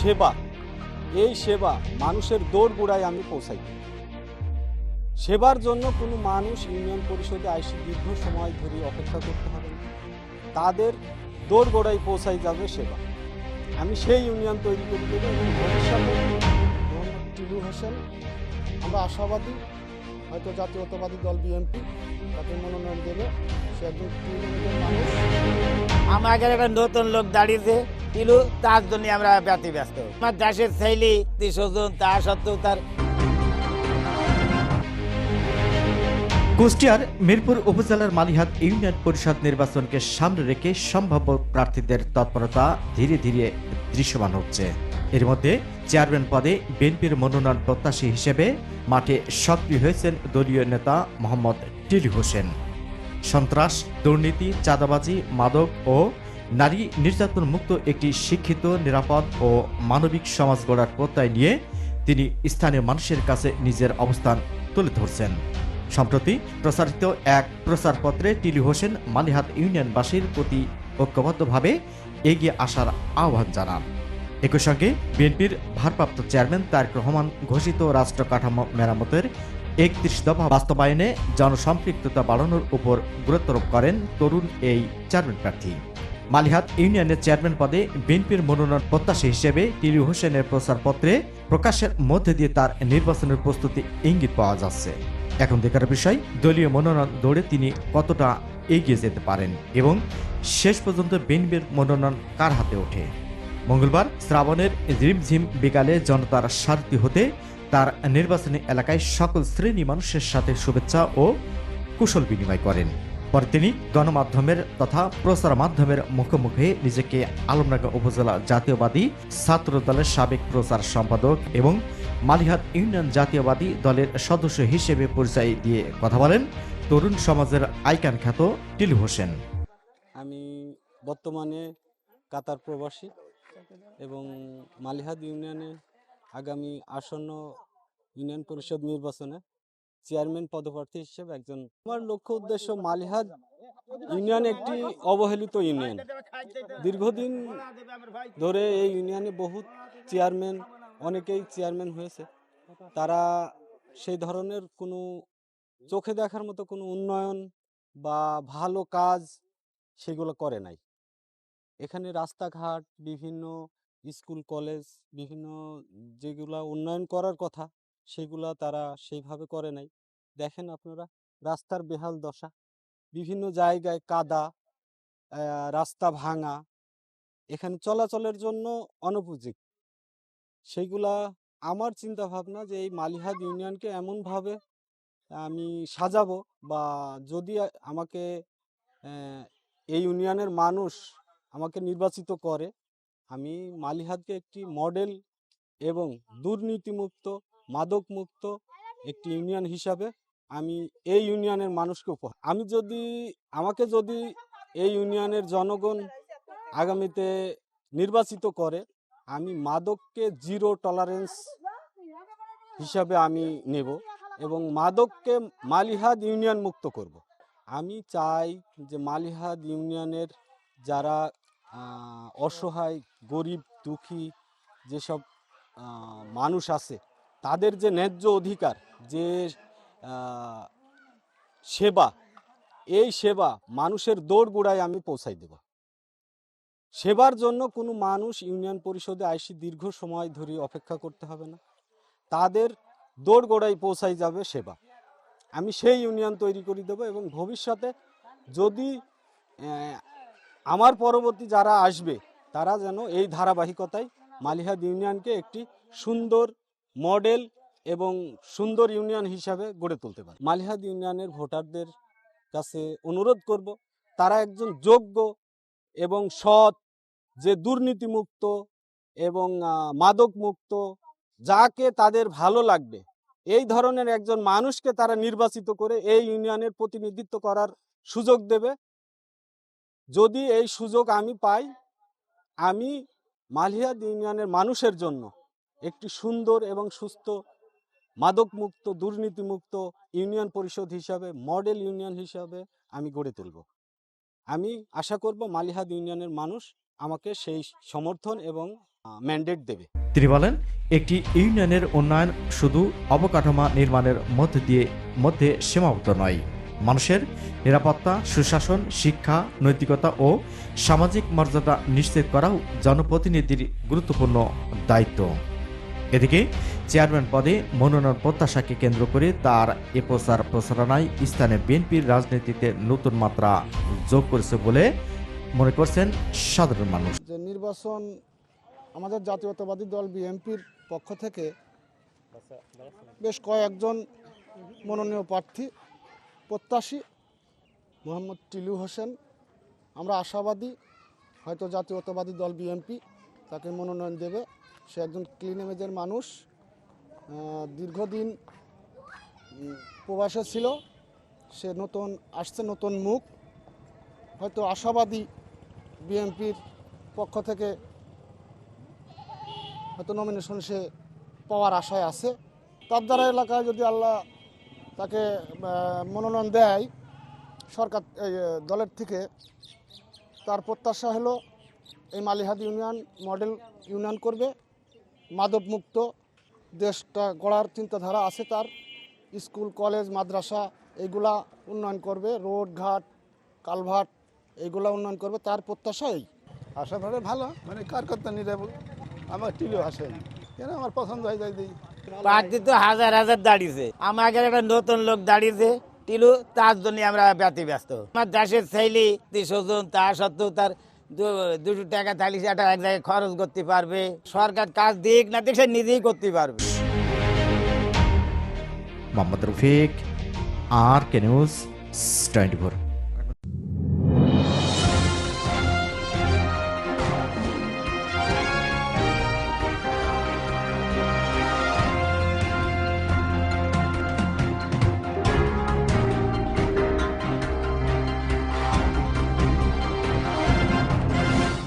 সেবা, এই সেবা মানুষের দোরগোড়ায় আমি পৌঁছাই। সেবার জন্য কোনো মানুষ ইউনিয়ন পরিষদে আইসি দীর্ঘ সময় ধরে অপেক্ষা করতে হবে না, তাদের দোরগোড়ায় পৌঁছাই যাবে সেবা। আমি সেই ইউনিয়ন তৈরি করে দেবো এবং ভবিষ্যতে মোহাম্মদ টিলু হোসেন, আমরা আশাবাদী হয়তো জাতীয়তাবাদী দল বিএনপি তাকে মনোনয়ন দেবে। সে একজন তৃণমূলের মানুষ। আমাদের একটা নতুন লোক দাঁড়িয়েছে টিলু, তার জন্য আমরা ব্যস্ত। আমার দেশের ছেলে স্বজন তা সত্ত্বেও তার কুষ্টিয়ার মিরপুর উপজেলার মালিহাত ইউনিয়ন পরিষদ নির্বাচনকে সামনে রেখে সম্ভাব্য প্রার্থীদের তৎপরতা ধীরে ধীরে দৃশ্যমান হচ্ছে। এর মধ্যে চেয়ারম্যান পদে বিএনপির মনোনয়ন প্রত্যাশী হিসেবে মাঠে সক্রিয় হয়েছেন দলীয় নেতা মোহাম্মদ টিলু হোসেন। সন্ত্রাস, দুর্নীতি, চাঁদাবাজি, মাদক ও নারী নির্যাতন মুক্ত একটি শিক্ষিত, নিরাপদ ও মানবিক সমাজ গড়ার প্রত্যয় নিয়ে তিনি স্থানীয় মানুষের কাছে নিজের অবস্থান তুলে ধরছেন। সম্প্রতি প্রচারিত এক প্রচারপত্রে টিলু হোসেন মালিহাত ইউনিয়নবাসীর প্রতি ঐক্যবদ্ধভাবে এগিয়ে আসার আহ্বান জানান। একই সঙ্গে বিএনপির ভারপ্রাপ্ত চেয়ারম্যান তারেক রহমান ঘোষিত রাষ্ট্র কাঠামো মেরামতের ৩১ দফা বাস্তবায়নে জনসম্পৃক্ততা বাড়ানোর উপর গুরুত্বারোপ করেন তরুণ এই চেয়ারম্যান প্রার্থী। মালিহাত ইউনিয়নের চেয়ারম্যান পদে বিএনপির মনোনয়ন প্রত্যাশী হিসেবে টিলু হোসেনের প্রচারপত্রে প্রকাশের মধ্যে দিয়ে তার নির্বাচনের প্রস্তুতি ইঙ্গিত পাওয়া যাচ্ছে। এখন দেখার বিষয় দলীয় মনোনয়ন দৌড়ে তিনি কতটা এগিয়ে যেতে পারেন এবং শেষ পর্যন্ত বিএনপির মনোনয়ন কার হাতে ওঠে। মঙ্গলবার শ্রাবণের ঝিমঝিম বিকালে জনতার সারথি হতে তার নির্বাচনী এলাকায় সকল শ্রেণী মানুষের সাথে শুভেচ্ছা ও কুশল বিনিময় করেন। পরে তিনি গণমাধ্যমের তথা প্রচার মাধ্যমের মুখোমুখি নিজেকে আলমডাঙ্গা উপজেলা জাতীয়বাদী ছাত্র দলের সাবেক প্রচার সম্পাদক এবং মালিহাত ইউনিয়ন জাতীয়বাদী দলের সদস্য হিসেবে পরিচয় দিয়ে কথা বলেন তরুণ সমাজের আইকন খ্যাত টিলু হোসেন। আমি বর্তমানে কাতার প্রবাসী এবং মালিহাত ইউনিয়নে আগামী আসন্ন ইউনিয়ন পরিষদ নির্বাচনে চেয়ারম্যান পদপ্রার্থী হিসেবে একজন। আমার লক্ষ্য উদ্দেশ্য, মালিহাত ইউনিয়ন একটি অবহেলিত ইউনিয়ন। দীর্ঘদিন ধরে এই ইউনিয়নে বহু চেয়ারম্যান, অনেকেই চেয়ারম্যান হয়েছে, তারা সেই ধরনের কোনো চোখে দেখার মতো কোনো উন্নয়ন বা ভালো কাজ সেগুলো করে নাই। এখানে রাস্তাঘাট, বিভিন্ন স্কুল কলেজ, বিভিন্ন যেগুলা উন্নয়ন করার কথা সেগুলা তারা সেইভাবে করে নাই। দেখেন আপনারা রাস্তার বেহাল দশা, বিভিন্ন জায়গায় কাদা, রাস্তা ভাঙা, এখানে চলাচলের জন্য অনুপযোগী। সেইগুলা আমার চিন্তা ভাবনা যে এই মালিহাত ইউনিয়নকে এমনভাবে আমি সাজাবো, বা যদি আমাকে এই ইউনিয়নের মানুষ আমাকে নির্বাচিত করে, আমি মালিহাতকে একটি মডেল এবং দুর্নীতিমুক্ত, মাদকমুক্ত একটি ইউনিয়ন হিসাবে আমি এই ইউনিয়নের মানুষকে উপহার। আমাকে যদি এই ইউনিয়নের জনগণ আগামীতে নির্বাচিত করে, আমি মাদককে জিরো টলারেন্স হিসাবে আমি নেব এবং মাদককে মালিহাত ইউনিয়ন মুক্ত করব। আমি চাই যে মালিহাত ইউনিয়নের যারা অসহায়, গরিব, দুঃখী যেসব মানুষ আছে, তাদের যে ন্যায্য অধিকার, যে সেবা, এই সেবা মানুষের দোরগোড়ায় আমি পৌঁছাই দেব। সেবার জন্য কোনো মানুষ ইউনিয়ন পরিষদে আইসি দীর্ঘ সময় ধরে অপেক্ষা করতে হবে না, তাদের দোরগোড়ায় পৌঁছাই যাবে সেবা। আমি সেই ইউনিয়ন তৈরি করে দেব এবং ভবিষ্যতে যদি আমার পরবর্তী যারা আসবে তারা যেন এই ধারাবাহিকতায় মালিহাত ইউনিয়নকে একটি সুন্দর মডেল এবং সুন্দর ইউনিয়ন হিসাবে গড়ে তুলতে পারে। মালিহাত ইউনিয়নের ভোটারদের কাছে অনুরোধ করব, তারা একজন যোগ্য এবং সৎ, যে দুর্নীতিমুক্ত এবং মাদকমুক্ত, যাকে তাদের ভালো লাগবে এই ধরনের একজন মানুষকে তারা নির্বাচিত করে এই ইউনিয়নের প্রতিনিধিত্ব করার সুযোগ দেবে। যদি এই সুযোগ আমি পাই, আমি মালিহাত ইউনিয়নের মানুষের জন্য একটি সুন্দর এবং সুস্থ, মাদকমুক্ত, দুর্নীতিমুক্ত ইউনিয়ন পরিষদ হিসাবে, মডেল ইউনিয়ন হিসাবে আমি গড়ে তুলব। আমি আশা করব মালিহাত ইউনিয়নের মানুষ আমাকে সেই সমর্থন এবং ম্যান্ডেট দেবে। তিনি বলেন, একটি ইউনিয়নের উন্নয়ন শুধু অবকাঠামো নির্মাণের মধ্যে সীমাবদ্ধ নয়। মানুষের নিরাপত্তা, সুশাসন, শিক্ষা, নৈতিকতা ও সামাজিক মর্যাদা নিশ্চিত করাও জনপ্রতিনিধির গুরুত্বপূর্ণ দায়িত্ব। এদিকে চেয়ারম্যান পদে মনোনয়ন প্রত্যাশাকে কেন্দ্র করে তার এ প্রচারণায় স্থানীয় বিএনপির রাজনীতিতে নতুন মাত্রা যোগ করেছে বলে মনে করছেন সাধারণ মানুষ। যে নির্বাচন আমাদের জাতীয়তাবাদী দল বিএনপির পক্ষ থেকে বেশ কয়েকজন মনোনীয় প্রার্থী প্রত্যাশী। মোহাম্মদ টিলু হোসেন, আমরা আশাবাদী হয়তো জাতীয়তাবাদী দল বিএনপি তাকে মনোনয়ন দেবে। সে একজন ক্লিন ইমেজের মানুষ, দীর্ঘদিন প্রবাসে ছিল, সে আসছে নতুন মুখ, হয়তো আশাবাদী বিএনপির পক্ষ থেকে হয়তো নমিনেশন সে পাওয়ার আশায় আছে। তার দ্বারা এলাকায় যদি আল্লাহ তাকে মনোনয়ন দেয় সরকার দলের থেকে, তার প্রত্যাশা হলো এই মালিহাদ ইউনিয়ন মডেল ইউনিয়ন করবে, মাদকমুক্ত দেশটা গড়ার চিন্তাধারা আছে তার। স্কুল, কলেজ, মাদ্রাসা এগুলা উন্নয়ন করবে, রোড ঘাট, কালভার্ট এইগুলা উন্নয়ন করবে, তার প্রত্যাশা এই। আশা করে ভালো, মানে কারকর্তা নিরাপদ। আমার টিলু আসেন কেন আমার পছন্দ হয়ে যায় দিই। প্রার্থী তো হাজার হাজার দাঁড়িয়েছে, আমাদের একটা নতুন লোক দাঁড়িয়েছে টিলু, তার জন্য আমরা ব্যস্ত। আমার দেশের ছেলে স্বজন, তা সত্ত্বেও তার 200 টাকা থাকলে সেটা এক জায়গায় খরচ করতে পারবে। সরকার কাজ দিক না দিক সে নিজেই করতে পারবে। মোহাম্মদ রফিক, আর কে নিউজ 24।